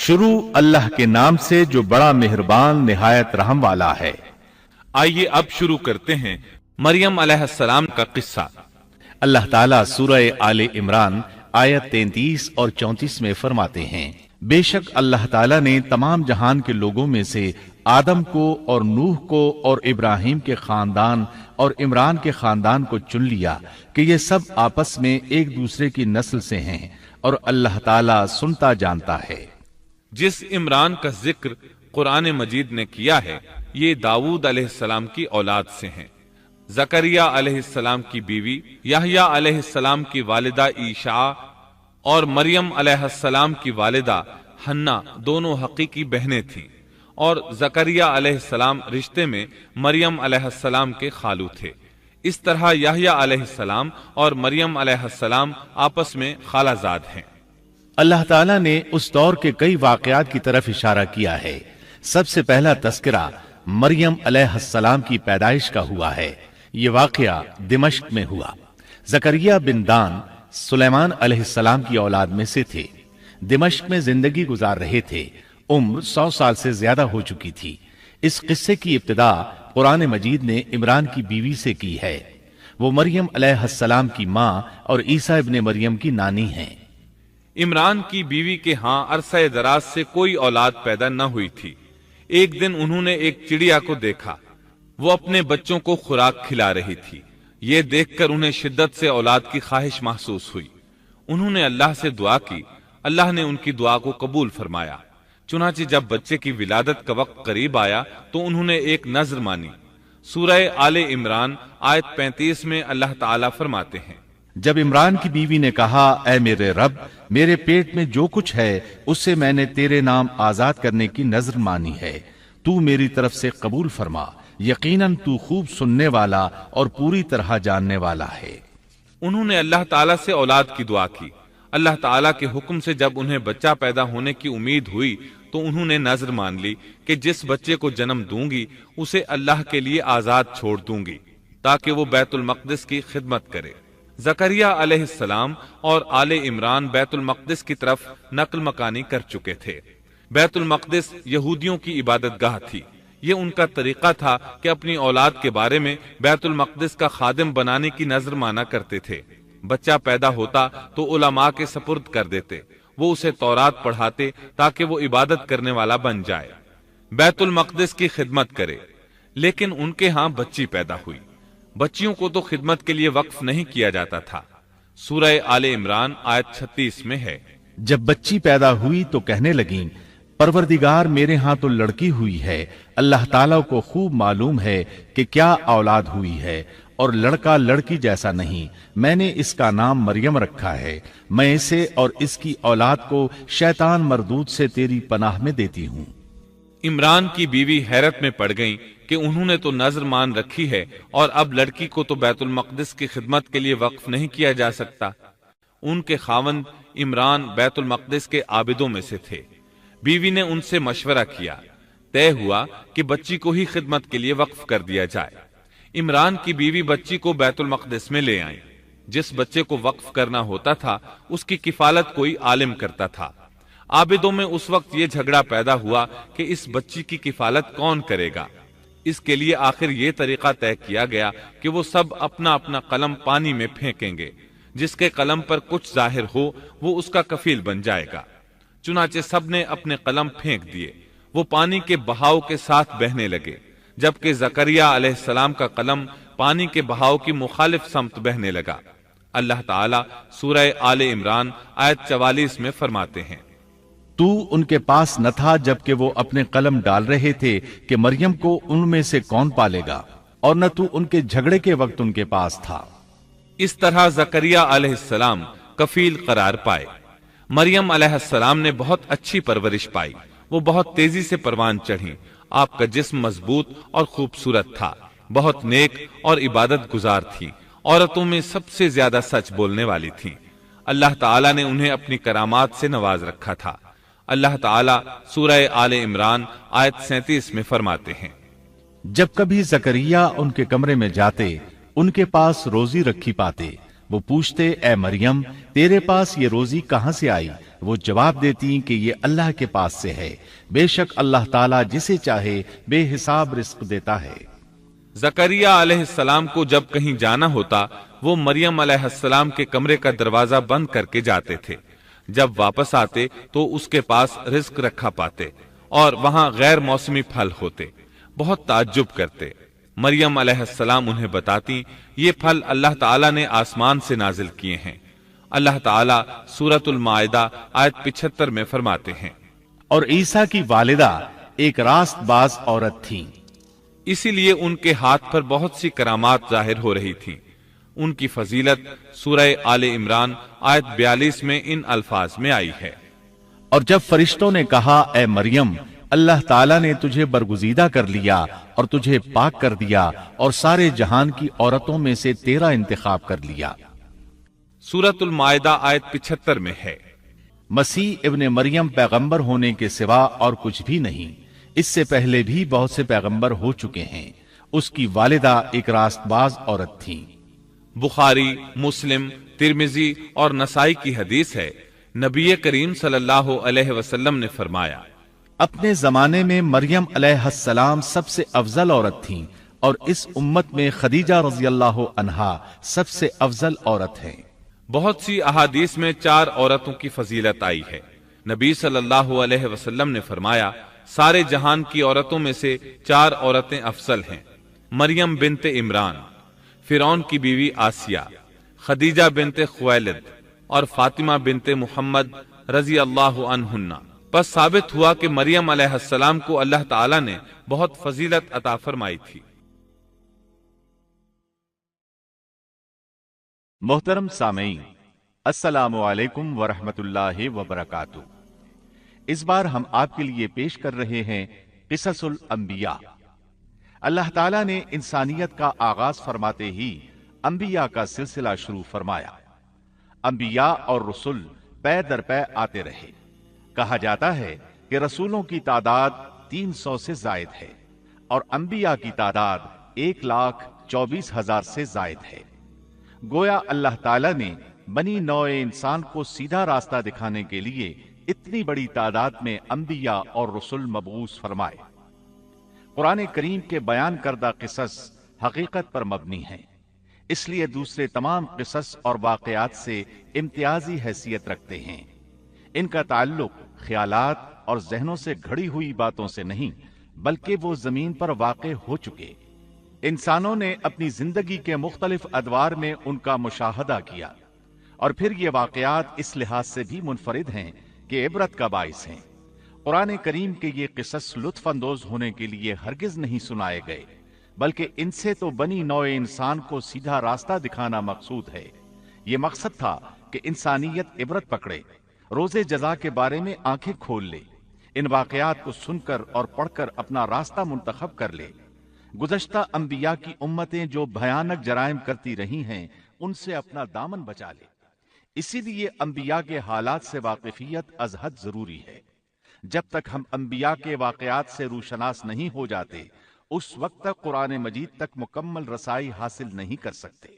شروع اللہ کے نام سے جو بڑا مہربان نہایت رحم والا ہے۔ آئیے اب شروع کرتے ہیں مریم علیہ السلام کا قصہ۔ اللہ تعالیٰ سورہ آل عمران آیت 33 اور 34 میں فرماتے ہیں، بے شک اللہ تعالیٰ نے تمام جہان کے لوگوں میں سے آدم کو اور نوح کو اور ابراہیم کے خاندان اور عمران کے خاندان کو چن لیا کہ یہ سب آپس میں ایک دوسرے کی نسل سے ہیں اور اللہ تعالیٰ سنتا جانتا ہے۔ جس عمران کا ذکر قرآن مجید نے کیا ہے یہ داؤد علیہ السلام کی اولاد سے ہیں۔ زکریہ علیہ السلام کی بیوی یحییٰ علیہ السلام کی والدہ عیشا اور مریم علیہ السلام کی والدہ حنا دونوں حقیقی بہنیں تھیں، اور زکریہ علیہ السلام رشتے میں مریم علیہ السلام کے خالو تھے۔ اس طرح یحییٰ علیہ السلام اور مریم علیہ السلام آپس میں خالہ زاد ہیں۔ اللہ تعالیٰ نے اس دور کے کئی واقعات کی طرف اشارہ کیا ہے۔ سب سے پہلا تذکرہ مریم علیہ السلام کی پیدائش کا ہوا ہے۔ یہ واقعہ دمشق میں ہوا۔ زکریہ بن دان سلیمان علیہ السلام کی اولاد میں سے تھے۔ دمشق میں زندگی گزار رہے تھے۔ عمر 100 سال سے زیادہ ہو چکی تھی۔ اس قصے کی ابتدا قرآن مجید نے عمران کی بیوی سے کی ہے۔ وہ مریم علیہ السلام کی ماں اور عیسیٰ ابن مریم کی نانی ہیں۔ عمران کی بیوی کے ہاں عرصہ دراز سے کوئی اولاد پیدا نہ ہوئی تھی۔ ایک دن انہوں نے ایک چڑیا کو دیکھا، وہ اپنے بچوں کو خوراک کھلا رہی تھی۔ یہ دیکھ کر انہیں شدت سے اولاد کی خواہش محسوس ہوئی۔ انہوں نے اللہ سے دعا کی، اللہ نے ان کی دعا کو قبول فرمایا۔ چنانچہ جب بچے کی ولادت کا وقت قریب آیا تو انہوں نے ایک نذر مانی۔ سورہ آل عمران آیت 35 میں اللہ تعالیٰ فرماتے ہیں، جب عمران کی بیوی نے کہا، اے میرے رب، میرے پیٹ میں جو کچھ ہے اس سے میں نے تیرے نام آزاد کرنے کی نذر مانی ہے، تو میری طرف سے قبول فرما، یقیناً تو خوب سننے والا اور پوری طرح جاننے والا ہے۔ انہوں نے اللہ تعالیٰ سے اولاد کی دعا کی۔ اللہ تعالیٰ کے حکم سے جب انہیں بچہ پیدا ہونے کی امید ہوئی تو انہوں نے نذر مان لی کہ جس بچے کو جنم دوں گی اسے اللہ کے لیے آزاد چھوڑ دوں گی تاکہ وہ بیت المقدس کی خدمت کرے۔ زکریہ علیہ السلام اور آل عمران بیت المقدس کی طرف نقل مکانی کر چکے تھے۔ بیت المقدس یہودیوں کی عبادت گاہ تھی۔ یہ ان کا طریقہ تھا کہ اپنی اولاد کے بارے میں بیت المقدس کا خادم بنانے کی نذر مانا کرتے تھے۔ بچہ پیدا ہوتا تو علماء کے سپرد کر دیتے، وہ اسے تورات پڑھاتے تاکہ وہ عبادت کرنے والا بن جائے، بیت المقدس کی خدمت کرے۔ لیکن ان کے ہاں بچی پیدا ہوئی۔ بچیوں کو تو خدمت کے لیے وقف نہیں کیا جاتا تھا۔ سورہ آل عمران آیت 36 میں ہے، جب بچی پیدا ہوئی تو کہنے لگیں، پروردگار میرے ہاں تو لڑکی ہوئی ہے، اللہ تعالیٰ کو خوب معلوم ہے کہ کیا اولاد ہوئی ہے، اور لڑکا لڑکی جیسا نہیں، میں نے اس کا نام مریم رکھا ہے، میں اسے اور اس کی اولاد کو شیطان مردود سے تیری پناہ میں دیتی ہوں۔ عمران کی بیوی حیرت میں پڑ گئیں کہ انہوں نے تو نذر مان رکھی ہے اور اب لڑکی کو تو بیت المقدس کی خدمت کے لیے وقف نہیں کیا جا سکتا۔ ان کے خاوند عمران بیت المقدس کے عابدوں میں سے تھے۔ بیوی نے ان سے مشورہ کیا، طے ہوا کہ بچی کو ہی خدمت کے لیے وقف کر دیا جائے۔ عمران کی بیوی بچی کو بیت المقدس میں لے آئیں۔ جس بچے کو وقف کرنا ہوتا تھا اس کی کفالت کوئی عالم کرتا تھا۔ عابدوں میں اس وقت یہ جھگڑا پیدا ہوا کہ اس بچی کی کفالت کون کرے گا۔ اس کے لیے آخر یہ طریقہ طے کیا گیا کہ وہ سب اپنا اپنا قلم پانی میں پھینکیں گے، جس کے قلم پر کچھ ظاہر ہو وہ اس کا کفیل بن جائے گا۔ چنانچہ سب نے اپنے قلم پھینک دیے، وہ پانی کے بہاؤ کے ساتھ بہنے لگے، جبکہ زکریہ علیہ السلام کا قلم پانی کے بہاؤ کی مخالف سمت بہنے لگا۔ اللہ تعالیٰ سورہ آل عمران آیت 44 میں فرماتے ہیں، تو ان کے پاس نہ تھا جبکہ وہ اپنے قلم ڈال رہے تھے کہ مریم کو ان میں سے کون پالے گا، اور نہ تو ان کے جھگڑے کے وقت ان کے پاس تھا۔ اس طرح زکریہ علیہ السلام کفیل قرار پائے۔ مریم علیہ السلام نے بہت اچھی پرورش پائی، وہ بہت تیزی سے پروان چڑھی۔ آپ کا جسم مضبوط اور خوبصورت تھا، بہت نیک اور عبادت گزار تھی، عورتوں میں سب سے زیادہ سچ بولنے والی تھی۔ اللہ تعالیٰ نے انہیں اپنی کرامات سے نواز رکھا تھا۔ اللہ تعالیٰ سورہ آل عمران آیت 37 میں فرماتے ہیں، جب کبھی زکریا ان کے کمرے میں جاتے ان کے پاس روزی رکھی پاتے، وہ پوچھتے، اے مریم، تیرے پاس یہ روزی کہاں سے آئی؟ وہ جواب دیتی کہ یہ اللہ کے پاس سے ہے، بے شک اللہ تعالیٰ جسے چاہے بے حساب رزق دیتا ہے۔ زکریا علیہ السلام کو جب کہیں جانا ہوتا وہ مریم علیہ السلام کے کمرے کا دروازہ بند کر کے جاتے تھے۔ جب واپس آتے تو اس کے پاس رزق رکھا پاتے اور وہاں غیر موسمی پھل ہوتے۔ بہت تعجب کرتے۔ مریم علیہ السلام انہیں بتاتی یہ پھل اللہ تعالیٰ نے آسمان سے نازل کیے ہیں۔ اللہ تعالیٰ سورۃ المائدہ آیت 75 میں فرماتے ہیں، اور عیسیٰ کی والدہ ایک راست باز عورت تھی، اسی لیے ان کے ہاتھ پر بہت سی کرامات ظاہر ہو رہی تھی۔ ان کی فضیلت سورہ آل عمران آیت 42 میں ان الفاظ میں آئی ہے۔ اور جب فرشتوں نے کہا اے مریم اللہ تعالیٰ نے تجھے برگزیدہ کر لیا اور تجھے پاک کر دیا اور سارے جہان کی عورتوں میں سے تیرا انتخاب کر لیا۔ سورۃ المائدہ آیت 75 میں ہے، مسیح ابن مریم پیغمبر ہونے کے سوا اور کچھ بھی نہیں، اس سے پہلے بھی بہت سے پیغمبر ہو چکے ہیں۔ اس کی والدہ ایک راست باز عورت تھی۔ بخاری، مسلم، ترمذی اور نسائی کی حدیث ہے، نبی کریم صلی اللہ علیہ وسلم نے فرمایا، اپنے زمانے میں مریم علیہ السلام سب سے افضل عورت تھیں اور اس امت میں خدیجہ رضی اللہ عنہا سب سے افضل عورت ہیں۔ بہت سی احادیث میں 4 عورتوں کی فضیلت آئی ہے۔ نبی صلی اللہ علیہ وسلم نے فرمایا سارے جہان کی عورتوں میں سے 4 عورتیں افضل ہیں، مریم بنت عمران، فرعون کی بیوی آسیہ، خدیجہ بنت خویلد اور فاطمہ بنت محمد رضی اللہ عنہن۔ پس ثابت ہوا کہ مریم علیہ السلام کو اللہ تعالیٰ نے بہت فضیلت عطا فرمائی تھی۔ محترم سامعین، السلام علیکم ورحمۃ اللہ وبرکاتہ۔ اس بار ہم آپ کے لیے پیش کر رہے ہیں قصص الانبیاء۔ اللہ تعالیٰ نے انسانیت کا آغاز فرماتے ہی انبیاء کا سلسلہ شروع فرمایا۔ انبیاء اور رسول پے در پے آتے رہے۔ کہا جاتا ہے کہ رسولوں کی تعداد 300 سے زائد ہے اور انبیاء کی تعداد 1,24,000 سے زائد ہے۔ گویا اللہ تعالیٰ نے بنی نوع انسان کو سیدھا راستہ دکھانے کے لیے اتنی بڑی تعداد میں انبیاء اور رسول مبعوث فرمائے۔ قرآن کریم کے بیان کردہ قصص حقیقت پر مبنی ہیں، اس لیے دوسرے تمام قصص اور واقعات سے امتیازی حیثیت رکھتے ہیں۔ ان کا تعلق خیالات اور ذہنوں سے گھڑی ہوئی باتوں سے نہیں، بلکہ وہ زمین پر واقع ہو چکے۔ انسانوں نے اپنی زندگی کے مختلف ادوار میں ان کا مشاہدہ کیا، اور پھر یہ واقعات اس لحاظ سے بھی منفرد ہیں کہ عبرت کا باعث ہیں۔ قرآن کریم کے یہ قصص لطف اندوز ہونے کے لیے ہرگز نہیں سنائے گئے، بلکہ ان سے تو بنی نوع انسان کو سیدھا راستہ دکھانا مقصود ہے۔ یہ مقصد تھا کہ انسانیت عبرت پکڑے، روز جزا کے بارے میں آنکھیں کھول لے، ان واقعات کو سن کر اور پڑھ کر اپنا راستہ منتخب کر لے۔ گزشتہ انبیاء کی امتیں جو بھیانک جرائم کرتی رہی ہیں، ان سے اپنا دامن بچا لے۔ اسی لیے انبیاء کے حالات سے واقفیت از حد ضروری ہے۔ جب تک ہم انبیاء کے واقعات سے روشناس نہیں ہو جاتے، اس وقت تک قرآن مجید تک مکمل رسائی حاصل نہیں کر سکتے۔